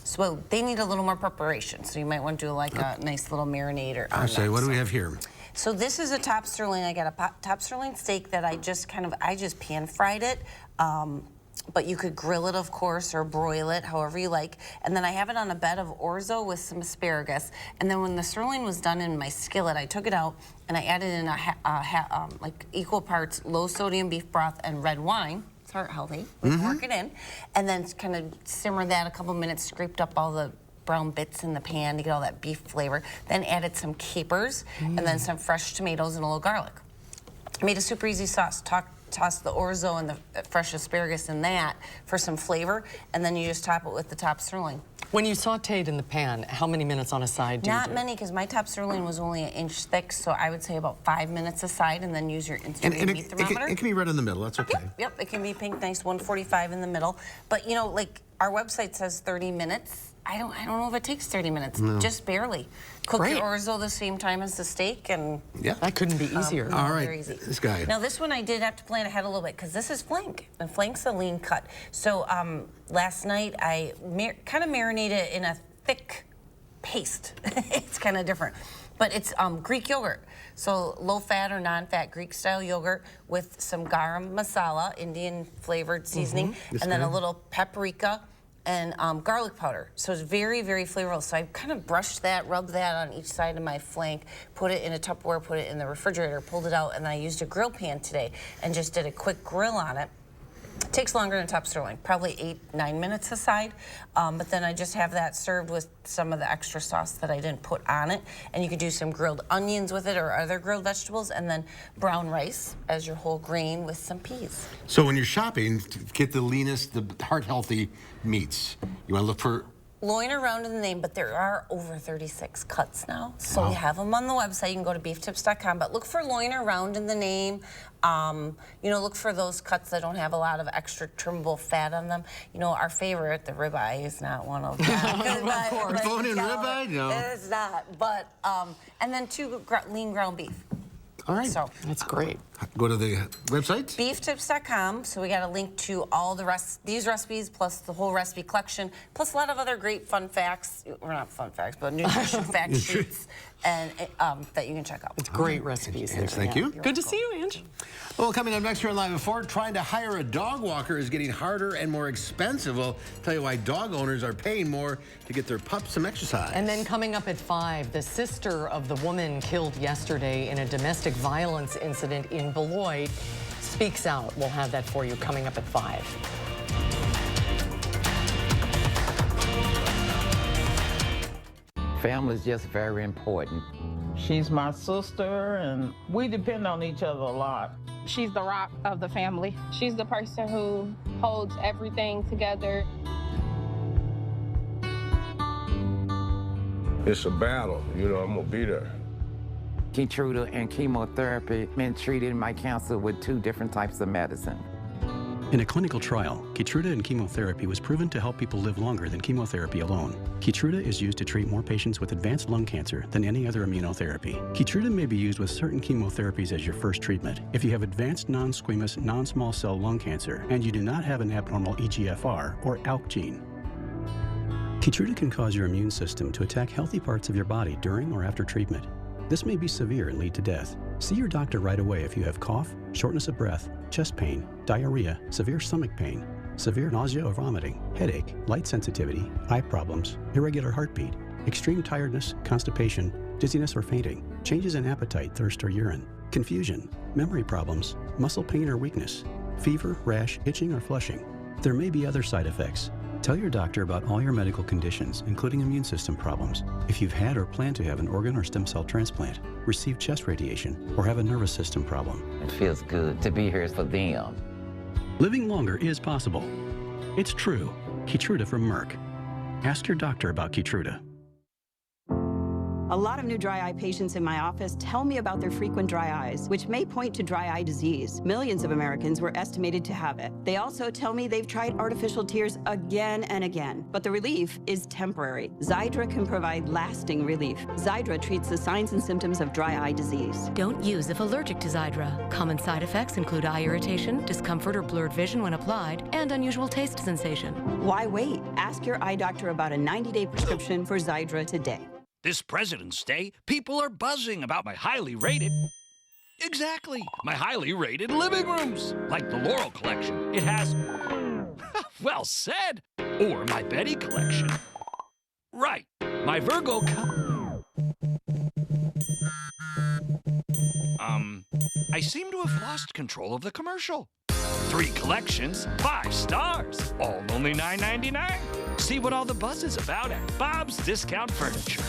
So they need a little more preparation. So you might want to do like a nice little marinator. I say, what do we have here? So this is a top sirloin. I got a top sirloin steak that I just pan fried it. But you could grill it, of course, or broil it, however you like. And then I have it on a bed of orzo with some asparagus. And then when the sirloin was done in my skillet, I took it out and I added in like equal parts low sodium beef broth and red wine. It's heart healthy. Work it in, and then kind of simmer that a couple minutes. Scraped up all the brown bits in the pan to get all that beef flavor. Then added some capers and then some fresh tomatoes and a little garlic. I made a super easy sauce. Toss the orzo and the fresh asparagus in that for some flavor, and then you just top it with the top sirloin. When you sauteed in the pan, how many minutes on a side do you do? Not many, because my top sirloin was only 1 inch thick, so I would say about 5 minutes a side, and then use your instant meat thermometer. It can be red in the middle, that's okay. Yep, it can be pink, nice, 145 in the middle. But you know, like our website says 30 minutes. I don't know if it takes 30 minutes, just barely. Cook your orzo the same time as the steak, and that couldn't be easier. All right, very easy. This guy. Now this one I did have to plan ahead a little bit because this is flank, and flank's a lean cut. So last night I kind of marinated it in a thick paste. It's kind of different, but it's Greek yogurt. So low-fat or non-fat Greek-style yogurt with some garam masala, Indian flavored seasoning, and then a little paprika and garlic powder. So it's very, very flavorful. So I kind of brushed that, rubbed that on each side of my flank, put it in a Tupperware, put it in the refrigerator, pulled it out, and then I used a grill pan today and just did a quick grill on it. It takes longer than top sirloin, probably 8-9 minutes aside. But then I just have that served with some of the extra sauce that I didn't put on it. And you could do some grilled onions with it or other grilled vegetables, and then brown rice as your whole grain with some peas. So when you're shopping, to get the leanest, the heart-healthy meats, you want to look for Loin are round in the name, but there are over 36 cuts now. So we have them on the website. You can go to beeftips.com, but look for loin are round in the name. You know, look for those cuts that don't have a lot of extra trimmable fat on them. You know, our favorite, the ribeye, is not one of them. Of course. Bone-in ribeye? No. It's not. But, and then 2 lean ground beef. All right. So that's great. Go to the website. Beeftips.com. So we got a link to all the these recipes, plus the whole recipe collection, plus a lot of other great fun facts. Well, not fun facts, but nutrition fact sheets, and that you can check out. It's great recipes. Thank you. Good to see you, Ange. Well, coming up next here on Live at 4, trying to hire a dog walker is getting harder and more expensive. We'll tell you why dog owners are paying more to get their pups some exercise. And then coming up at 5, the sister of the woman killed yesterday in a domestic violence incident in Beloit speaks out. We'll have that for you coming up at 5. Family is just very important. She's my sister, and we depend on each other a lot. She's the rock of the family. She's the person who holds everything together. It's a battle, you know, I'm gonna be there. Keytruda and chemotherapy, been treated my cancer with 2 different types of medicine. In a clinical trial, Keytruda in chemotherapy was proven to help people live longer than chemotherapy alone. Keytruda is used to treat more patients with advanced lung cancer than any other immunotherapy. Keytruda may be used with certain chemotherapies as your first treatment if you have advanced non-squamous non-small cell lung cancer and you do not have an abnormal EGFR or ALK gene. Keytruda can cause your immune system to attack healthy parts of your body during or after treatment. This may be severe and lead to death. See your doctor right away if you have cough, shortness of breath, chest pain, diarrhea, severe stomach pain, severe nausea or vomiting, headache, light sensitivity, eye problems, irregular heartbeat, extreme tiredness, constipation, dizziness or fainting, changes in appetite, thirst or urine, confusion, memory problems, muscle pain or weakness, fever, rash, itching or flushing. There may be other side effects. Tell your doctor about all your medical conditions, including immune system problems. If you've had or plan to have an organ or stem cell transplant, receive chest radiation, or have a nervous system problem. It feels good to be here for them. Living longer is possible. It's true. Keytruda from Merck. Ask your doctor about Keytruda. A lot of new dry eye patients in my office tell me about their frequent dry eyes, which may point to dry eye disease. Millions of Americans were estimated to have it. They also tell me they've tried artificial tears again and again, but the relief is temporary. Xiidra can provide lasting relief. Xiidra treats the signs and symptoms of dry eye disease. Don't use if allergic to Xiidra. Common side effects include eye irritation, discomfort or blurred vision when applied, and unusual taste sensation. Why wait? Ask your eye doctor about a 90-day prescription for Xiidra today. This President's Day, people are buzzing about my highly rated... Exactly, my highly rated living rooms. Like the Laurel Collection. It has... well said. Or my Betty Collection. Right, my Virgo... I seem to have lost control of the commercial. 3 collections, 5 stars, all only $9.99. See what all the buzz is about at Bob's Discount Furniture.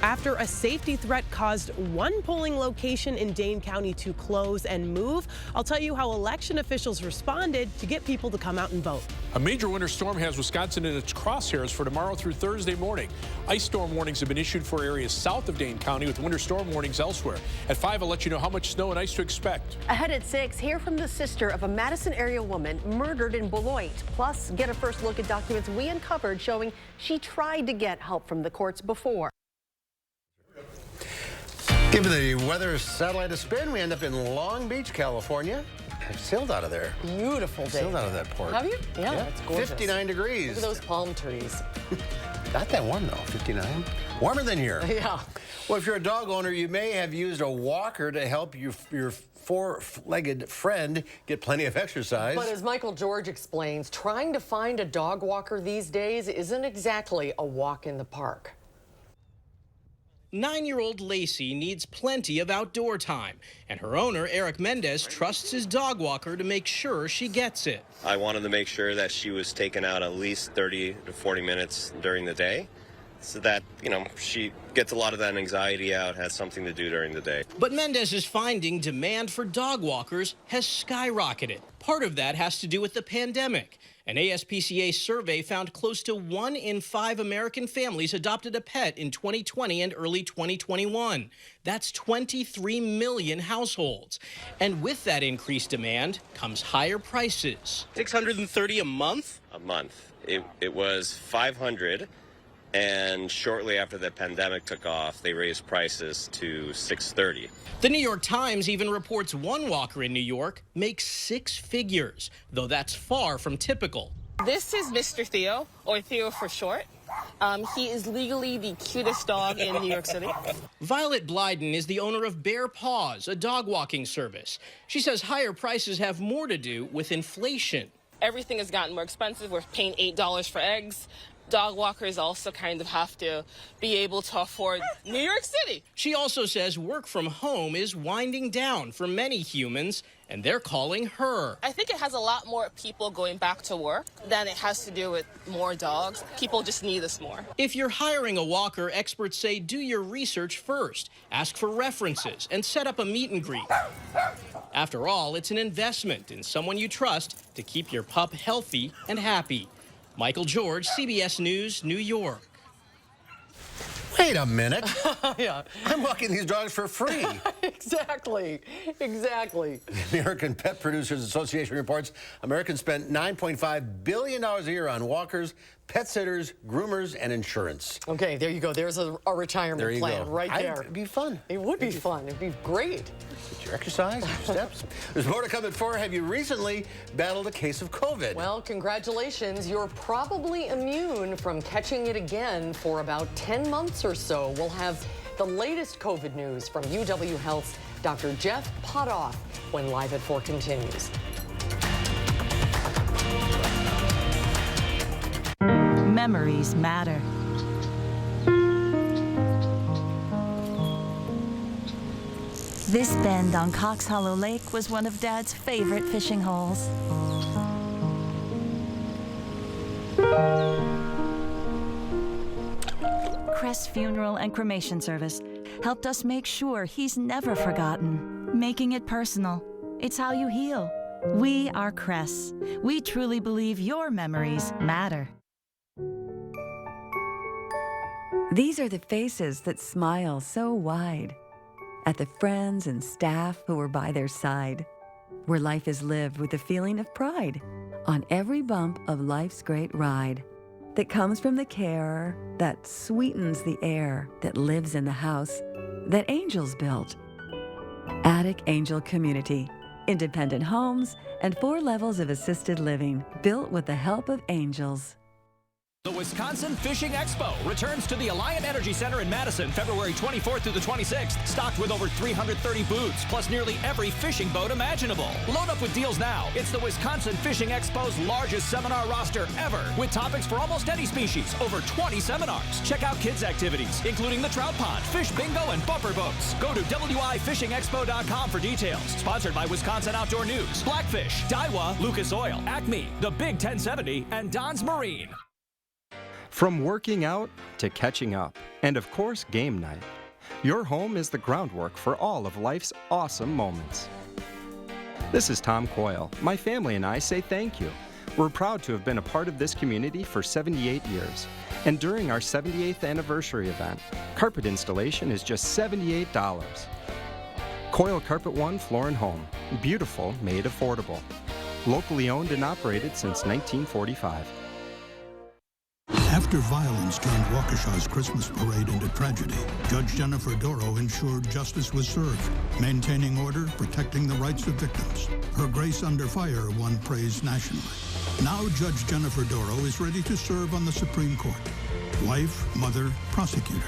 After a safety threat caused one polling location in Dane County to close and move, I'll tell you how election officials responded to get people to come out and vote. A major winter storm has Wisconsin in its crosshairs for tomorrow through Thursday morning. Ice storm warnings have been issued for areas south of Dane County with winter storm warnings elsewhere. At 5, I'll let you know how much snow and ice to expect. Ahead at 6, hear from the sister of a Madison area woman murdered in Beloit. Plus, get a first look at documents we uncovered showing she tried to get help from the courts before. Giving the weather satellite a spin, we end up in Long Beach, California. I've sailed out of there. Beautiful day. Sailed out of that port. Have you? Yeah, it's gorgeous. 59 degrees. Look at those palm trees. Not that warm, though, 59. Warmer than here. Yeah. Well, if you're a dog owner, you may have used a walker to help your four-legged friend get plenty of exercise. But as Michael George explains, trying to find a dog walker these days isn't exactly a walk in the park. 9-year-old Lacey needs plenty of outdoor time, and her owner, Eric Mendez, trusts his dog walker to make sure she gets it. I wanted to make sure that she was taken out at least 30 to 40 minutes during the day so that, you know, she gets a lot of that anxiety out, has something to do during the day. But Mendez is finding demand for dog walkers has skyrocketed. Part of that has to do with the pandemic. An ASPCA survey found close to 1 in 5 American families adopted a pet in 2020 and early 2021. That's 23 million households. And with that increased demand comes higher prices. $630 a month? A month. It was $500, and shortly after the pandemic took off, they raised prices to $630. The New York Times even reports one walker in New York makes 6 figures, though that's far from typical. This is Mr. Theo, or Theo for short. He is legally the cutest dog in New York City. Violet Blyden is the owner of Bear Paws, a dog walking service. She says higher prices have more to do with inflation. Everything has gotten more expensive. We're paying $8 for eggs. Dog walkers also kind of have to be able to afford New York City. She also says work from home is winding down for many humans, and they're calling her. I think it has a lot more people going back to work than it has to do with more dogs. People just need us more. If you're hiring a walker, experts say do your research first. Ask for references and set up a meet and greet. After all, it's an investment in someone you trust to keep your pup healthy and happy. Michael George, CBS News, New York. Wait a minute. Yeah. I'm walking these dogs for free. Exactly. The American Pet Producers Association reports Americans spent $9.5 billion a year on walkers, pet sitters, groomers, and insurance. Okay, there you go. There's a retirement plan right there. It'd be fun. It would be fun. It'd be great. Get your exercise, your steps. There's more to come at 4. Have you recently battled a case of COVID? Well, congratulations. You're probably immune from catching it again for about 10 months or so. We'll have the latest COVID news from UW Health's Dr. Jeff Potoff when Live at 4 continues. Memories matter. This bend on Cox Hollow Lake was one of Dad's favorite fishing holes. Crest Funeral and Cremation Service helped us make sure he's never forgotten. Making it personal. It's how you heal. We are Crest. We truly believe your memories matter. These are the faces that smile so wide at the friends and staff who are by their side, where life is lived with a feeling of pride on every bump of life's great ride that comes from the care that sweetens the air that lives in the house that angels built. Attic Angel Community, independent homes and 4 levels of assisted living built with the help of angels. The Wisconsin Fishing Expo returns to the Alliant Energy Center in Madison, February 24th through the 26th, stocked with over 330 booths, plus nearly every fishing boat imaginable. Load up with deals now. It's the Wisconsin Fishing Expo's largest seminar roster ever, with topics for almost any species, over 20 seminars. Check out kids' activities, including the trout pond, fish bingo, and bumper boats. Go to wifishingexpo.com for details. Sponsored by Wisconsin Outdoor News, Blackfish, Daiwa, Lucas Oil, Acme, the Big 1070, and Don's Marine. From working out to catching up, and of course, game night. Your home is the groundwork for all of life's awesome moments. This is Tom Coyle. My family and I say thank you. We're proud to have been a part of this community for 78 years. And during our 78th anniversary event, carpet installation is just $78. Coyle Carpet One Floor and Home. Beautiful, made affordable. Locally owned and operated since 1945. After violence turned Waukesha's Christmas parade into tragedy, Judge Jennifer Doro ensured justice was served, maintaining order, protecting the rights of victims. Her grace under fire won praise nationally. Now Judge Jennifer Doro is ready to serve on the Supreme Court. Wife, mother, prosecutor.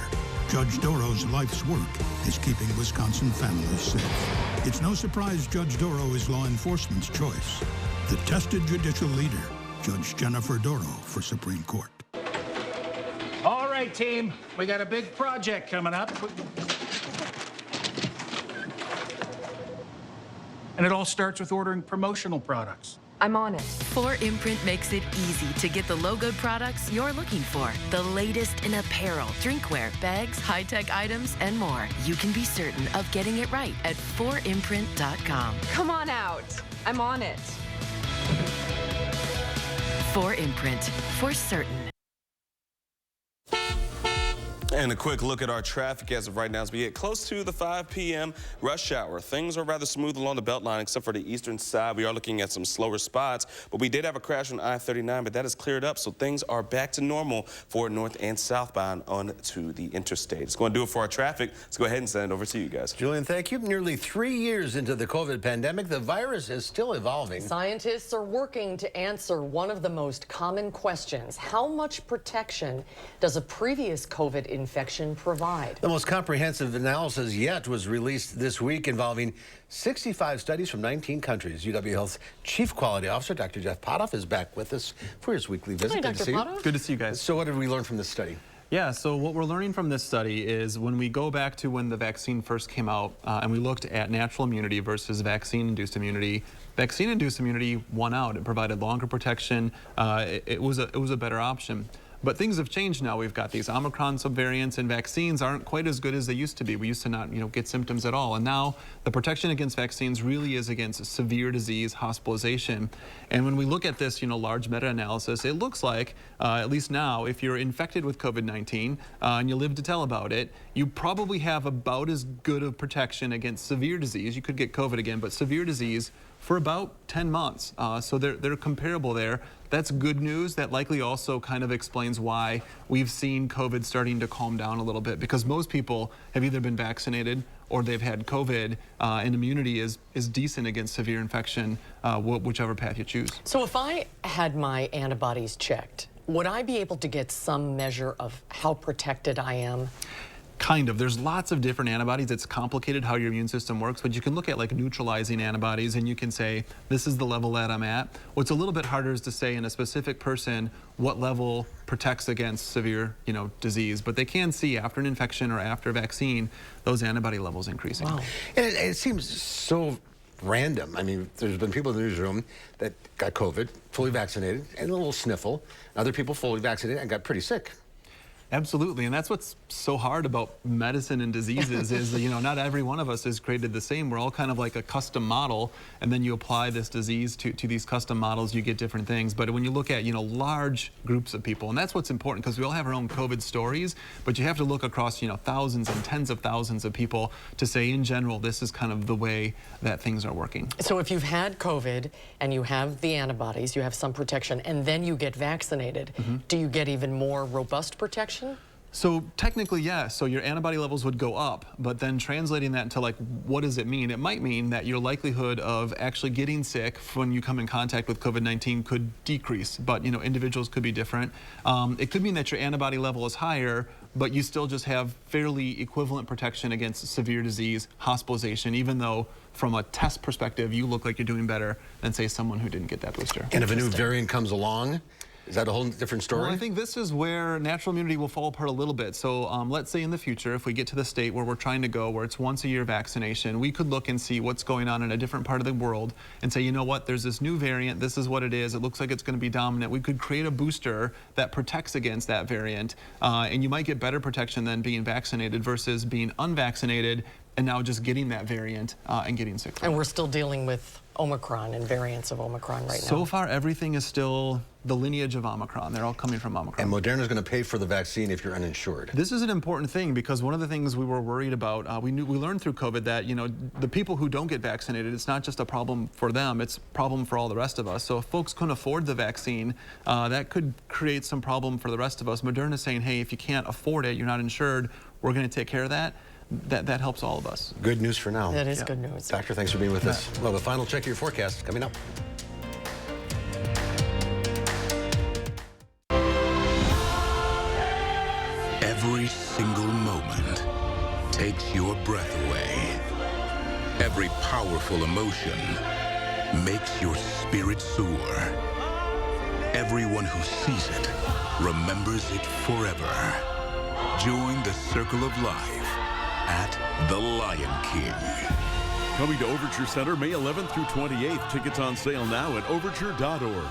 Judge Doro's life's work is keeping Wisconsin families safe. It's no surprise Judge Doro is law enforcement's choice. The tested judicial leader, Judge Jennifer Doro for Supreme Court. All right, team, we got a big project coming up. And it all starts with ordering promotional products. I'm on it. 4imprint makes it easy to get the logoed products you're looking for. The latest in apparel, drinkware, bags, high-tech items, and more. You can be certain of getting it right at 4imprint.com. Come on out. I'm on it. 4imprint, for certain. And a quick look at our traffic as of right now as we get close to the 5 p.m. rush hour. Things are rather smooth along the Beltline except for the eastern side. We are looking at some slower spots, but we did have a crash on I-39, but that is cleared up, so things are back to normal for north and southbound onto the interstate. It's going to do it for our traffic. Let's go ahead and send it over to you guys. Julian, thank you. Nearly 3 years into the COVID pandemic, the virus is still evolving. Scientists are working to answer one of the most common questions. How much protection does a previous COVID infection provide? The most comprehensive analysis yet was released this week involving 65 studies from 19 countries. UW Health's Chief Quality Officer, Dr. Jeff Potoff, is back with us for his weekly visit. Hi, Good to see you. Potoff. Good to see you guys. So what did we learn from this study? Yeah, so what we're learning from this study is when we go back to when the vaccine first came out and we looked at natural immunity versus vaccine-induced immunity, vaccine-induced immunity won out. It provided longer protection. It was a better option. But things have changed now. We've got these Omicron subvariants, and vaccines aren't quite as good as they used to be. We used to not, get symptoms at all. And now the protection against vaccines really is against severe disease, hospitalization. And when we look at this, large meta-analysis, it looks like, at least now, if you're infected with COVID-19 and you live to tell about it, you probably have about as good of protection against severe disease. You could get COVID again, but severe disease for about 10 months. So they're comparable there. That's good news. That likely also kind of explains why we've seen COVID starting to calm down a little bit, because most people have either been vaccinated or they've had COVID, and immunity is decent against severe infection, whichever path you choose. So if I had my antibodies checked, would I be able to get some measure of how protected I am? Kind of. There's lots of different antibodies. It's complicated how your immune system works, but you can look at like neutralizing antibodies and you can say, this is the level that I'm at. What's a little bit harder is to say in a specific person what level protects against severe, disease. But they can see after an infection or after a vaccine, those antibody levels increasing. Wow. And it seems so random. I mean, there's been people in the newsroom that got COVID, fully vaccinated, and a little sniffle. Other people fully vaccinated and got pretty sick. Absolutely, and that's what's so hard about medicine and diseases is that, not every one of us is created the same. We're all kind of like a custom model, and then you apply this disease to these custom models, you get different things. But when you look at, large groups of people, and that's what's important, because we all have our own COVID stories, but you have to look across, thousands and tens of thousands of people to say, in general, this is kind of the way that things are working. So if you've had COVID and you have the antibodies, you have some protection, and then you get vaccinated, do you get even more robust protection? So technically, yes. So your antibody levels would go up, but then translating that into what does it mean? It might mean that your likelihood of actually getting sick when you come in contact with COVID-19 could decrease, but individuals could be different. It could mean that your antibody level is higher, but you still just have fairly equivalent protection against severe disease, hospitalization, even though from a test perspective, you look like you're doing better than, say, someone who didn't get that booster. And if a new variant comes along, is that a whole different story? Well, I think this is where natural immunity will fall apart a little bit. So let's say in the future, if we get to the state where we're trying to go, where it's once a year vaccination, we could look and see what's going on in a different part of the world and say, you know what, there's this new variant, this is what it is, it looks like it's going to be dominant. We could create a booster that protects against that variant, and you might get better protection than being vaccinated versus being unvaccinated and now just getting that variant and getting sick from it. And we're still dealing with Omicron and variants of Omicron right now. So far, everything is still the lineage of Omicron. They're all coming from Omicron. And Moderna is going to pay for the vaccine if you're uninsured. This is an important thing because one of the things we were worried about, we learned through COVID that, the people who don't get vaccinated, it's not just a problem for them, it's a problem for all the rest of us. So if folks couldn't afford the vaccine, that could create some problem for the rest of us. Moderna is saying, hey, if you can't afford it, you're not insured, we're going to take care of that. That helps all of us. Good news for now. That is good news. Doctor, thanks for being with us. Well, the final check of your forecast coming up. Every single moment takes your breath away. Every powerful emotion makes your spirit soar. Everyone who sees it remembers it forever. Join the circle of life at The Lion King. Coming to Overture Center May 11th through 28th. Tickets on sale now at overture.org.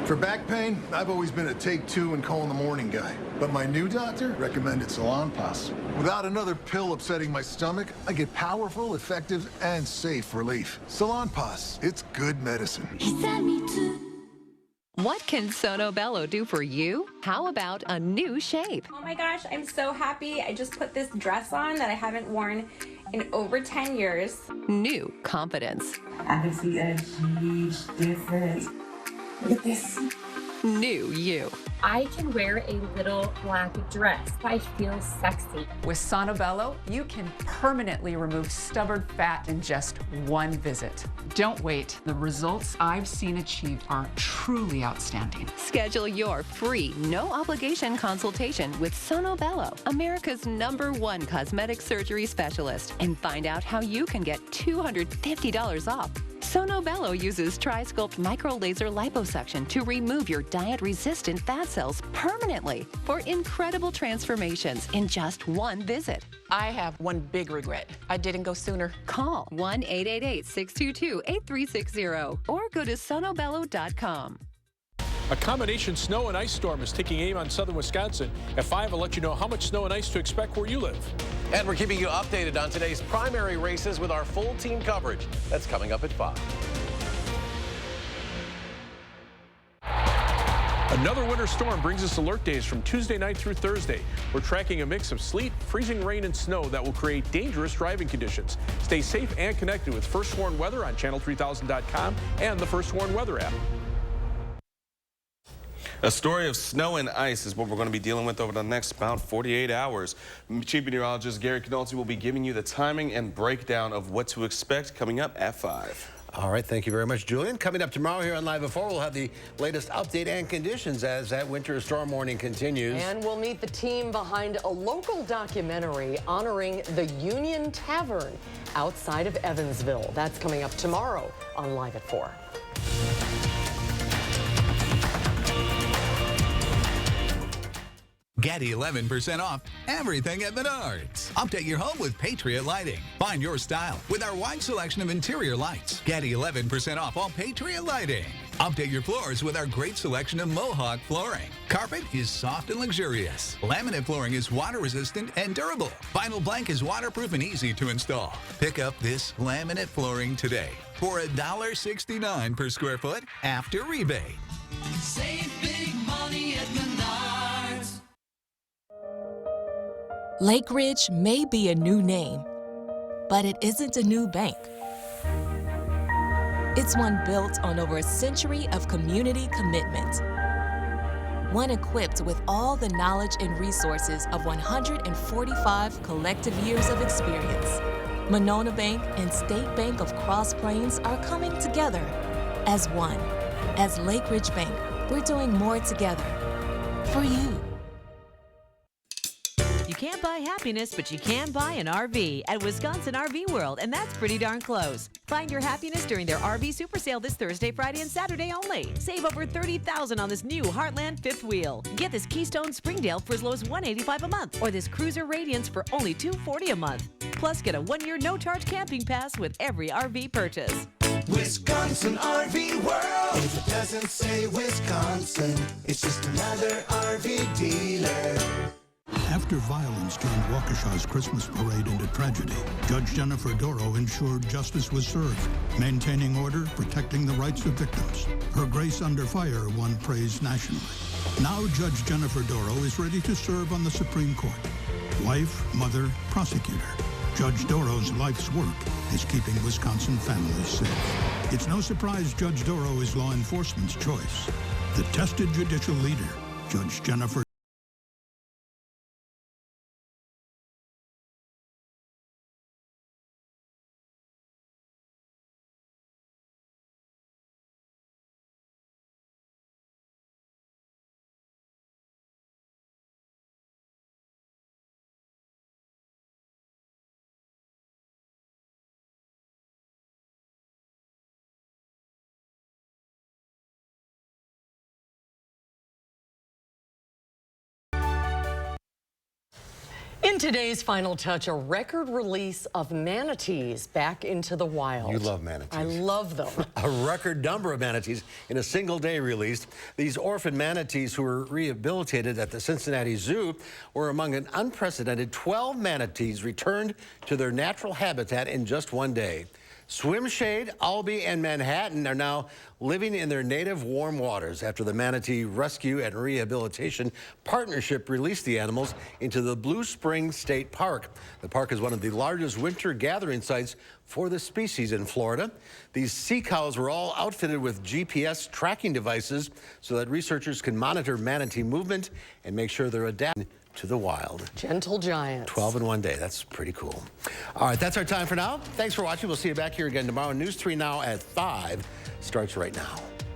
For back pain, I've always been a take two and call in the morning guy. But my new doctor recommended Salonpas. Without another pill upsetting my stomach, I get powerful, effective, and safe relief. Salonpas, it's good medicine. What can Sono Bello do for you? How about a new shape? Oh my gosh, I'm so happy. I just put this dress on that I haven't worn in over 10 years. New confidence. I can see a huge difference. Look at this. New you. I can wear a little black dress. I feel sexy. With Sono Bello, you can permanently remove stubborn fat in just one visit. Don't wait. The results I've seen achieved are truly outstanding. Schedule your free, no-obligation consultation with Sono Bello, America's #1 cosmetic surgery specialist, and find out how you can get $250 off. Sono Bello uses Tri-Sculpt micro-laser liposuction to remove your diet-resistant fat cells permanently for incredible transformations in just one visit. I have one big regret. I didn't go sooner. Call 1-888-622-8360 or go to sonobello.com. A combination snow and ice storm is taking aim on southern Wisconsin. At 5, I'll let you know how much snow and ice to expect where you live. And we're keeping you updated on today's primary races with our full team coverage. That's coming up at 5. Another winter storm brings us alert days from Tuesday night through Thursday. We're tracking a mix of sleet, freezing rain, and snow that will create dangerous driving conditions. Stay safe and connected with First Warn Weather on channel3000.com and the First Warn Weather app. A story of snow and ice is what we're going to be dealing with over the next about 48 hours. Chief Meteorologist Gary Canolti will be giving you the timing and breakdown of what to expect coming up at 5. All right, thank you very much, Julian. Coming up tomorrow here on Live at 4, we'll have the latest update and conditions as that winter storm warning continues. And we'll meet the team behind a local documentary honoring the Union Tavern outside of Evansville. That's coming up tomorrow on Live at 4. Get 11% off everything at Menards. Update your home with Patriot Lighting. Find your style with our wide selection of interior lights. Get 11% off all Patriot Lighting. Update your floors with our great selection of Mohawk flooring. Carpet is soft and luxurious. Laminate flooring is water resistant and durable. Vinyl blank is waterproof and easy to install. Pick up this laminate flooring today for $1.69 per square foot after rebate. Save big money at Menards. Lake Ridge may be a new name, but it isn't a new bank. It's one built on over a century of community commitment. One equipped with all the knowledge and resources of 145 collective years of experience. Monona Bank and State Bank of Cross Plains are coming together as one. As Lake Ridge Bank, we're doing more together for you. You can't buy happiness, but you can buy an RV at Wisconsin RV World, and that's pretty darn close. Find your happiness during their RV Super Sale this Thursday, Friday, and Saturday only. Save over $30,000 on this new Heartland fifth wheel. Get this Keystone Springdale for as low as $185 a month, or this Cruiser Radiance for only $240 a month. Plus, get a 1-year no-charge camping pass with every RV purchase. Wisconsin RV World. If it doesn't say Wisconsin, it's just another RV dealer. After violence turned Waukesha's Christmas parade into tragedy, Judge Jennifer Doro ensured justice was served, maintaining order, protecting the rights of victims. Her grace under fire won praise nationally. Now Judge Jennifer Doro is ready to serve on the Supreme Court. Wife, mother, prosecutor. Judge Doro's life's work is keeping Wisconsin families safe. It's no surprise Judge Doro is law enforcement's choice. The tested judicial leader, Judge Jennifer In today's Final Touch, a record release of manatees back into the wild. You love manatees. I love them. A record number of manatees in a single day released. These orphan manatees who were rehabilitated at the Cincinnati Zoo were among an unprecedented 12 manatees returned to their natural habitat in just one day. Swimshade, Albee, and Manhattan are now living in their native warm waters after the Manatee Rescue and Rehabilitation Partnership released the animals into the Blue Spring State Park. The park is one of the largest winter gathering sites for the species in Florida. These sea cows were all outfitted with GPS tracking devices so that researchers can monitor manatee movement and make sure they're adapting to the wild. Gentle giants. 12 in one day. That's pretty cool. All right, that's our time for now. Thanks for watching. We'll see you back here again tomorrow. News 3 Now at 5 starts right now.